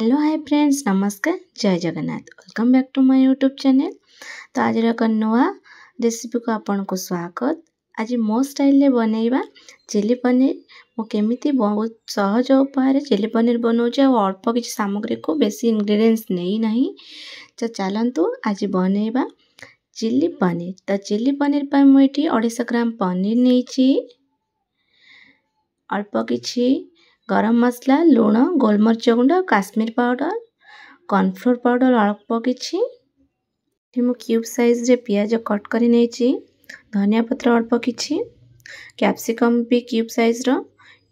Hello hi friends, नमस्कार, जय Jagannath. Welcome back to my YouTube channel. तो आज एक नुआ रेसिपी को आपन को स्वागत। आज मो स्टाइल रे बनैबा चिली पनीर। मो केमिति बहुत सहज उपाय चिली पनीर बनाऊँ और अल्प किसी सामग्री को बेसी इंग्रेडिएंट्स नहीं नहीं। तो चलतु आज बनैबा चिली पनीर। तो चिली पनीर पर मुझे 250 ग्राम पनीर नहीं, अल्प किछि गरम मसला, लुण, गोलमरिच गुंड, काश्मीर पाउडर, कॉर्नफ्लोर पाउडर अल्प किछि। मु क्यूब साइज रे पियाज कट करी नेछि, धनिया पत्र अल्प किछि, कैप्सिकम भी क्यूब साइज रो।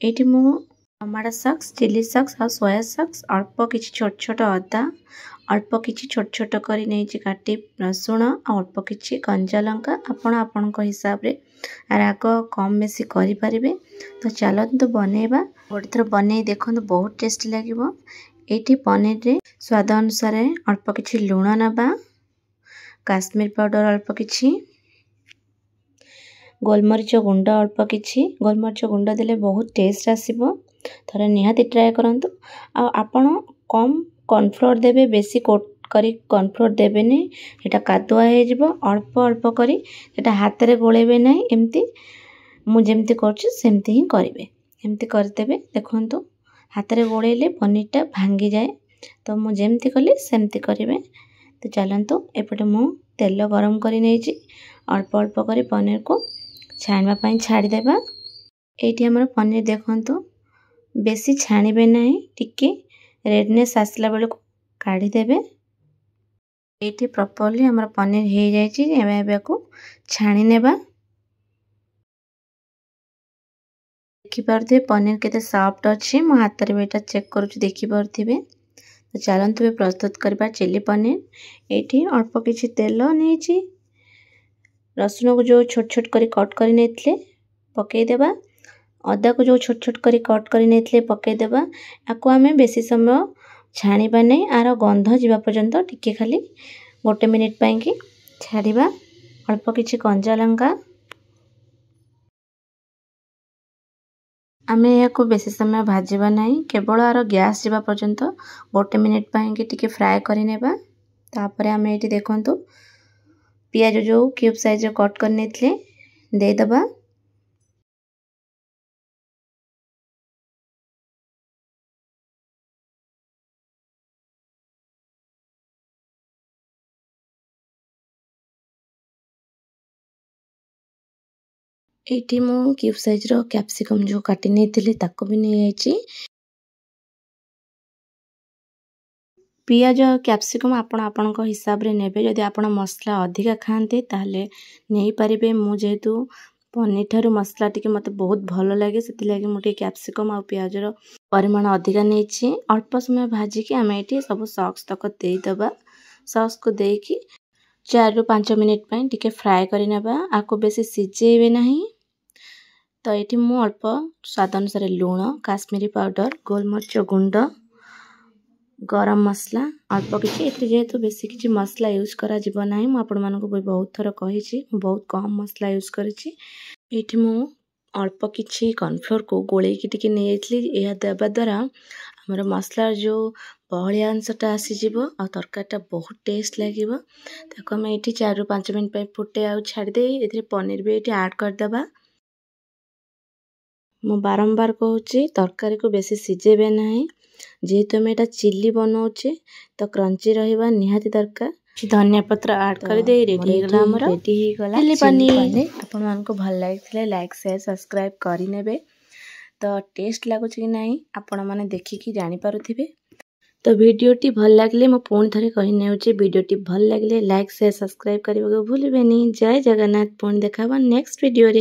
एठी मु टमाटो सॉस, चिली सॉस और सोया सॉस अल्प किछि छोट छोट अदा, अल्प किछि छोट छोट करी नेछि काटी, रसुण अल्प किछि कंचा लंका। आपण आपण को हिसाब रे राग कम बेसी करि परिबे। तो चलतु बनैबा। गोटे थर बनै देखो बहुत टेस्टी लगे। ये पनीर रे स्वाद अनुसार अल्प किछि लुण नबा, काश्मीर पाउडर अल्प किछि, गोलमरिच गुंड अल्प किछि। गोलमरिच गुंड देले बहुत टेस्ट आसीबो, थरे निहाती ट्राए करंतु। आ आपण कम कॉर्नफ्लोर देबे, बेसी कोट करी कॉर्नफ्लोर देबे नै, एटा कादुआ हे जिवो। अल्प अल्प करी एटा हाथ रे गोळेबे नै, एम्ति मु जेम्ति करछि सेम्ति ही करिवे। एम्ति करदेबे। देखंतु हाथ रे गोळेले पनीरटा भांगी जाए। तो मु जेम्ति कली सेम्ति करिवे। तो चलंतु एपटे मु तेल गरम करी नेछि, अल्प अल्प करी पनीर को छाणवा पई छाडी देबा। एठी हमर पनीर देखंतु बेसी छाणीबे नै, टिके रेडनेस आसला बेले को काढी देबे। एठी प्रॉपर्ली हमर पनीर हे जायछि। एबे को छाणी नेबा। देखि पारथे पनीर केते सॉफ्ट अछि। मो हाथ रे बेटा चेक करूछि, देखि पारथिबे। तो चलंतु बे प्रस्तुत करबा चिली पनीर। एठी अल्प किछि तेल नेछि, रसुण को जो छोट छोट करी कट करी नेथले पके देबा, अदा को जो छोट छोट करी कट करी नेथले पके देबा। आको हमें बेसी समय छाणीबा नै, आरो गंध जिबा पर्यंत टिके खाली 1 मिनिट पई कि छाडीबा। अल्प किछि कंचा लंका, आमे याको बेसी समय भाजीबा नै, केवल आरो गैस जिबा पर्यंत 1 मिनिट पई कि टिके फ्राई करि नेबा। तापरे आमे एठी देखंतु पियाज जो क्यूब साइज रे कट कर नेथले दे दबा। एठी मु क्यूब साइज रो कैप्सिकम जो काटी नेथिले ताको भी नै आइछि। पियाज कैप्सिकम आपण आपण को हिसाब रे नेबे। यदि आपण मसला अधिका खाते ताले नहीं पारिबे। मु जेहेतु पनीर ठारू मसला टिके मते बहुत भलो लागे, सेति लागे मोटे कैप्सिकम आ पियाज रो परिमाण अधिका नेछि। अल्प समय भाजी के आमे एठी सब सॉस तक देई दबा। सॉस को देकी 4 रु 5 मिनिट पई टिके फ्राई करि नेबा। आको बेसी सिजेबे नहीं। तो एठी मु अल्प स्वाद अनुसार लुण, काश्मीरी पाउडर, गोलमरिच गुंड, गरम मसला अल्प किछि। एठी जेहेतु बेसी किछि मसला यूज करा जिवो नाही। मु आपण मानको बहुत थर कहिछि, बहुत कम मसला यूज करिछि। एठी मु अल्प किछि कॉर्नफ्लोर को गोळे कि टिके नै आइतली। एहा देबा द्वारा हमर मसला जो बहळिया अंशटा आसी जिवो आ तरकारीटा बहुत टेस्ट लागिवो। ताको हम एठी 4 रु 5 मिनिट पई फुटे आ छाडी दे। एथि पनीर भी एठी ऐड कर देबा। मु बारंबार कहूछि तरकारी को बेसी सिजेबे नाही, जेहेतु हम एटा चिली बनाउछे तो क्रंची रहिबा निहाती दरकार। धनिया पत्र ऐड कर दे। रेडी हो गला हमर, रेडी हो गला चिली पनीर। आपण मानको भल लागितले लाइक शेयर सब्सक्राइब करि नेबे। तो टेस्ट लागुछ कि नाही आपण माने देखि कि जानि पारुथिबे। तो वीडियोटी भल लागले मो पुणी थरे कहि नेउछे, वीडियोटी भल लागले लाइक शेयर सब्सक्राइब करबा भूलिबेनी। जय जगन्नाथ। पुणी देखाबा नेक्स्ट वीडियो रे।